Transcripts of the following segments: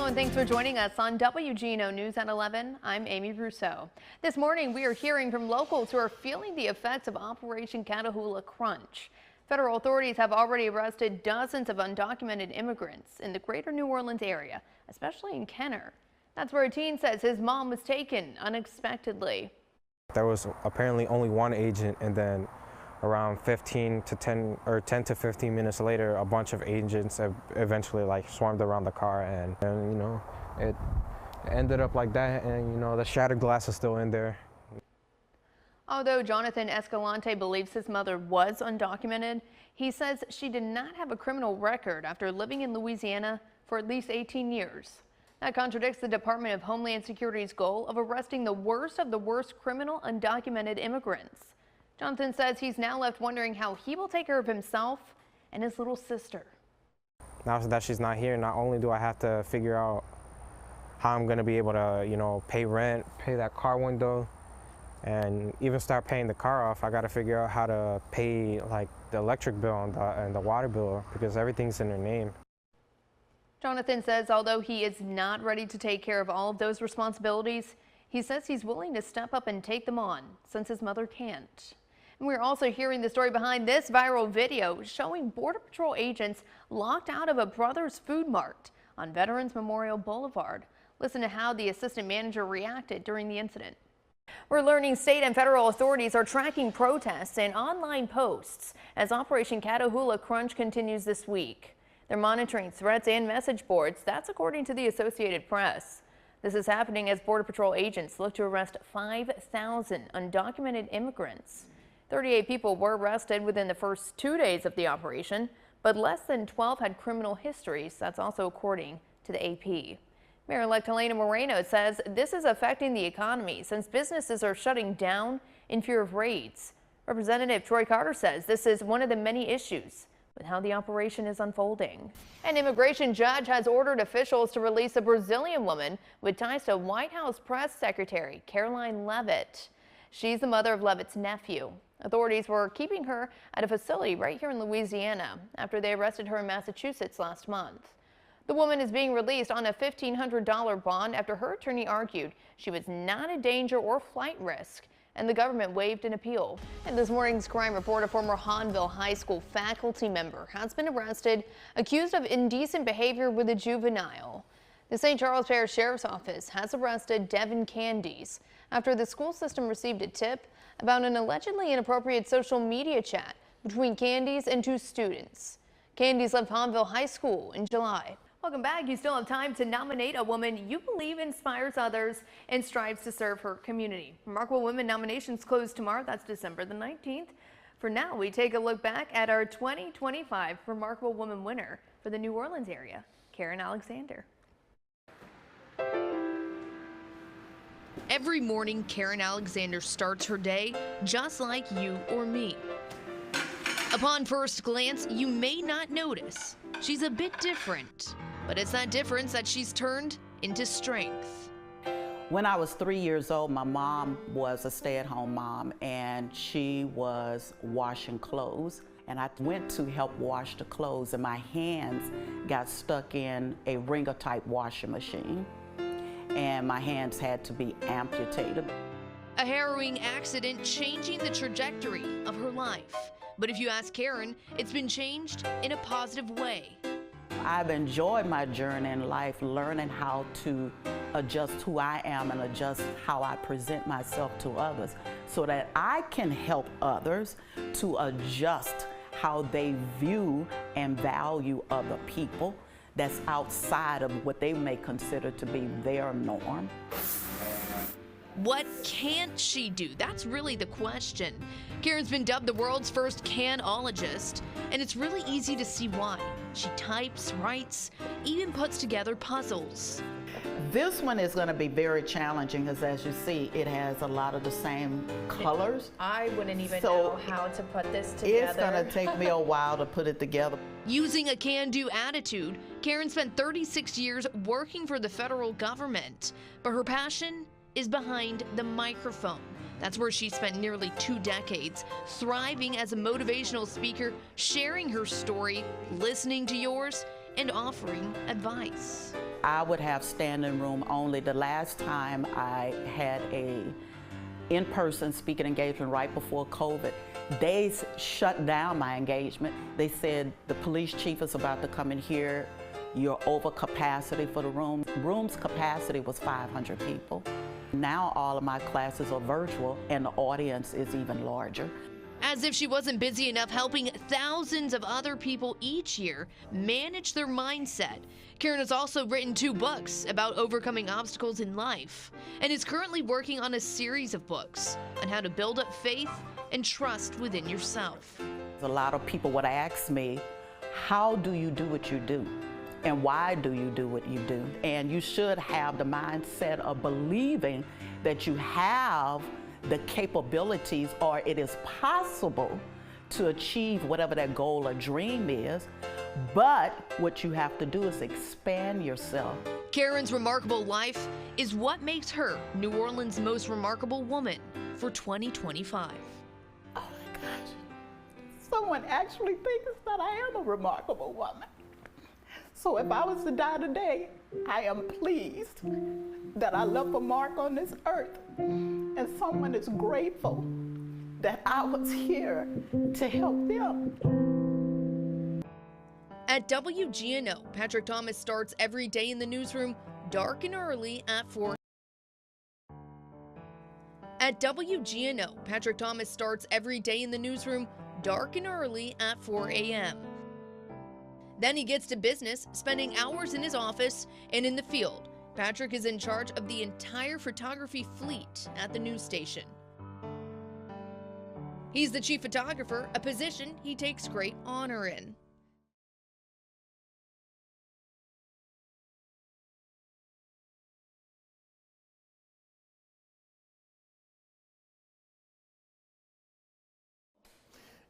Hello and thanks for joining us on WGNO News at 11. I'm Amy Russo. This morning we are hearing from locals who are feeling the effects of Operation Catahoula Crunch. Federal authorities have already arrested dozens of undocumented immigrants in the greater New Orleans area, especially in Kenner. That's where a teen says his mom was taken unexpectedly. There was apparently only one agent, and then around 10 to 15 minutes later, a bunch of agents eventually swarmed around the car, and you know, it ended up like that, and you know, the shattered glass is still in there. Although Jonathan Escalante believes his mother was undocumented, he says she did not have a criminal record after living in Louisiana for at least 18 years. That contradicts the Department of Homeland Security's goal of arresting the worst of the worst criminal undocumented immigrants. Jonathan says he's now left wondering how he will take care of himself and his little sister. Now that she's not here, not only do I have to figure out how I'm going to be able to, you know, pay rent, pay that car window, and even start paying the car off, I got to figure out how to pay like the electric bill and the water bill, because everything's in her name. Jonathan says although he is not ready to take care of all of those responsibilities, he says he's willing to step up and take them on since his mother can't. And we're also hearing the story behind this viral video showing Border Patrol agents locked out of a Brothers Food Mart on Veterans Memorial Boulevard. Listen to how the assistant manager reacted during the incident. We're learning state and federal authorities are tracking protests and online posts as Operation Catahoula Crunch continues this week. They're monitoring threats and message boards. That's according to the Associated Press. This is happening as Border Patrol agents look to arrest 5,000 undocumented immigrants. 38 people were arrested within the first 2 days of the operation, but less than 12 had criminal histories. That's also according to the AP. Mayor-elect Helena Moreno says this is affecting the economy since businesses are shutting down in fear of raids. Representative Troy Carter says this is one of the many issues with how the operation is unfolding. An immigration judge has ordered officials to release a Brazilian woman with ties to White House press secretary Caroline Leavitt. She's the mother of Leavitt's nephew. Authorities were keeping her at a facility right here in Louisiana after they arrested her in Massachusetts last month. The woman is being released on a $1,500 bond after her attorney argued she was not a danger or flight risk, and the government waived an appeal. In this morning's crime report, a former Hahnville High School faculty member has been arrested, accused of indecent behavior with a juvenile. The St. Charles Parish Sheriff's Office has arrested Devin Candies after the school system received a tip about an allegedly inappropriate social media chat between Candies and two students. Candies left Hahnville High School in July. Welcome back. You still have time to nominate a woman you believe inspires others and strives to serve her community. Remarkable Women nominations close tomorrow. That's December the 19th. For now, we take a look back at our 2025 Remarkable Woman winner for the New Orleans area, Karen Alexander. Every morning, Karen Alexander starts her day just like you or me. Upon first glance, you may not notice she's a bit different, but it's that difference that she's turned into strength. When I was 3 years old, my mom was a stay-at-home mom, and she was washing clothes. And I went to help wash the clothes, and my hands got stuck in a wringer-type washing machine, and my hands had to be amputated. A harrowing accident changing the trajectory of her life. But if you ask Karen, it's been changed in a positive way. I've enjoyed my journey in life, learning how to adjust who I am and adjust how I present myself to others so that I can help others to adjust how they view and value other people that's outside of what they may consider to be their norm. What can't she do? That's really the question. Karen's been dubbed the world's first canologist, and it's really easy to see why. She types, writes, even puts together puzzles. This one is going to be very challenging because, as you see, it has a lot of the same colors. I wouldn't even know how to put this together. It's going to take me a while to put it together. Using a can-do attitude, Karen spent 36 years working for the federal government, but her passion is behind the microphone. That's where she spent nearly 2 decades, thriving as a motivational speaker, sharing her story, listening to yours, and offering advice. I would have standing room only. The last time I had a in-person speaking engagement right before COVID, they shut down my engagement. They said, the police chief is about to come in here. You're over capacity for the room. Room's capacity was 500 people. Now all of my classes are virtual and the audience is even larger. As if she wasn't busy enough helping thousands of other people each year manage their mindset, Karen has also written 2 books about overcoming obstacles in life and is currently working on a series of books on how to build up faith and trust within yourself. A lot of people would ask me, how do you do what you do? And why do you do what you do? And you should have the mindset of believing that you have the capabilities, or it is possible to achieve whatever that goal or dream is. But what you have to do is expand yourself. Karen's remarkable life is what makes her New Orleans' most remarkable woman for 2025. Oh my gosh, someone actually thinks that I am a remarkable woman. So if I was to die today, I am pleased that I left a mark on this earth, and someone is grateful that I was here to help them. At WGNO, Patrick Thomas starts every day in the newsroom dark and early at 4. At WGNO, Patrick Thomas starts every day in the newsroom dark and early at 4 a.m. Then he gets to business, spending hours in his office and in the field. Patrick is in charge of the entire photography fleet at the news station. He's the chief photographer, a position he takes great honor in.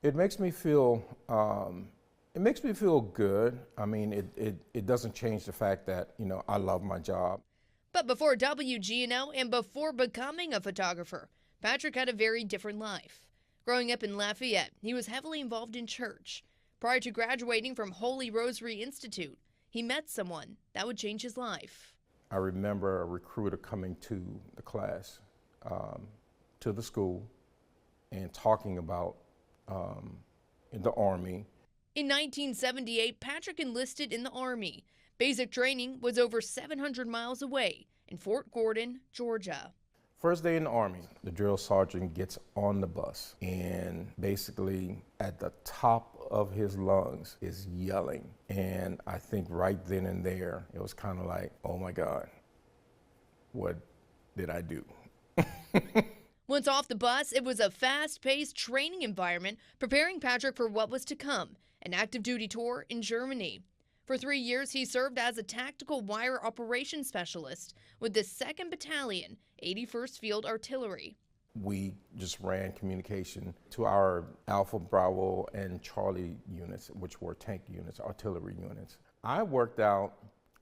It makes me feel good. I mean, it doesn't change the fact that, you know, I love my job. But before WGNO and before becoming a photographer, Patrick had a very different life. Growing up in Lafayette, he was heavily involved in church. Prior to graduating from Holy Rosary Institute, he met someone that would change his life. I remember a recruiter coming to the class, to the school, and talking about in the Army. In 1978, Patrick enlisted in the Army. Basic training was over 700 miles away in Fort Gordon, Georgia. First day in the Army, the drill sergeant gets on the bus and basically at the top of his lungs is yelling. And I think right then and there, it was kind of like, oh my God, what did I do? Once off the bus, it was a fast-paced training environment preparing Patrick for what was to come, an active duty tour in Germany. For 3 years, he served as a tactical wire operations specialist with the 2nd Battalion, 81st Field Artillery. We just ran communication to our Alpha, Bravo, and Charlie units, which were tank units, artillery units. I worked out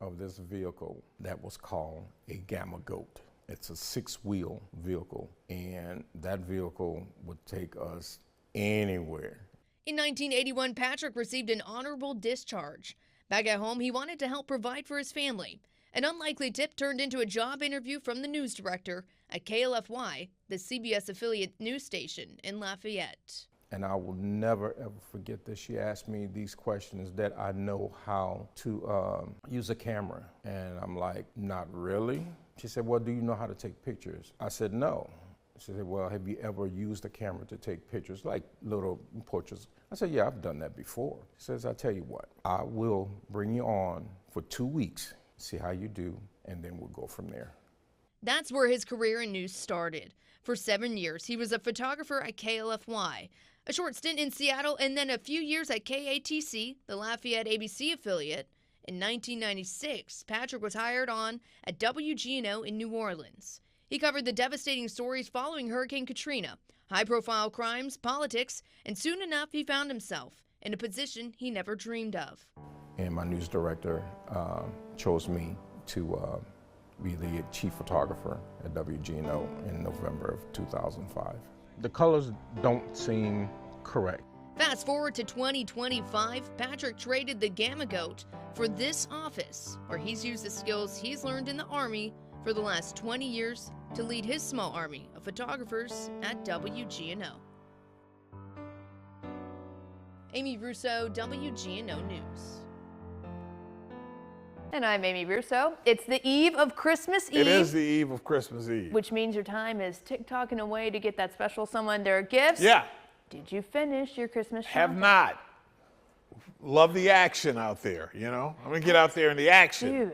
of this vehicle that was called a Gamma Goat. It's a 6-wheel vehicle, and that vehicle would take us anywhere. In 1981, Patrick received an honorable discharge. Back at home, he wanted to help provide for his family. An unlikely tip turned into a job interview from the news director at KLFY, the CBS affiliate news station in Lafayette. And I will never, ever forget that she asked me these questions that I know how to use a camera. And I'm like, not really? She said, well, do you know how to take pictures? I said, no. She said, well, have you ever used a camera to take pictures, like little portraits? I said, yeah, I've done that before. She says, I'll tell you what, I will bring you on for 2 weeks, see how you do, and then we'll go from there. That's where his career in news started. For 7 years, he was a photographer at KLFY, a short stint in Seattle, and then a few years at KATC, the Lafayette ABC affiliate. In 1996, Patrick was hired on at WGNO in New Orleans. He covered the devastating stories following Hurricane Katrina, high-profile crimes, politics, and soon enough he found himself in a position he never dreamed of. And my news director chose me to be the chief photographer at WGNO in November of 2005. The colors don't seem correct. Fast forward to 2025, Patrick traded the Gamma Goat for this office, where he's used the skills he's learned in the Army for the last 20 years to lead his small army of photographers at WGNO. Amy Russo, WGNO News. And I'm Amy Russo. It's the eve of Christmas Eve. It is the eve of Christmas Eve. Which means your time is tick-tocking away to get that special someone their gifts. Yeah. Did you finish your Christmas shopping? Have not. Love the action out there, you know? I'm going to get out there in the action.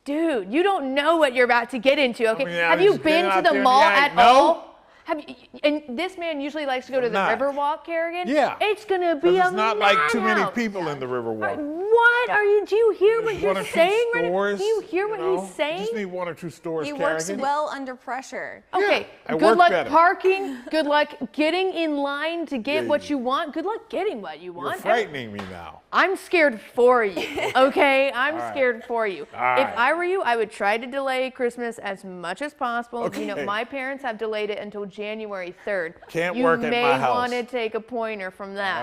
Dude, you don't know what you're about to get into, okay? I mean, have you been to the mall at all? Have you, and this man usually likes to go to the Riverwalk, Kerrigan. Yeah. It's going to be a It's not like too many madhouse. people in the Riverwalk. What are you, do you hear what One you're or two saying right now? stores, Do you hear what know? he's saying? Just need one or two stores, He works Kerrigan. well under pressure. Okay, I good work luck better. parking, good luck getting in line to get what you want. Good luck getting what you You're want. frightening me now. I'm scared for you, okay? I'm scared for you. All If right. I were you, I would try to delay Christmas as much as possible. You know, Okay. my parents have delayed it until January 3rd. Can't you work at my may house. want to take a pointer from that.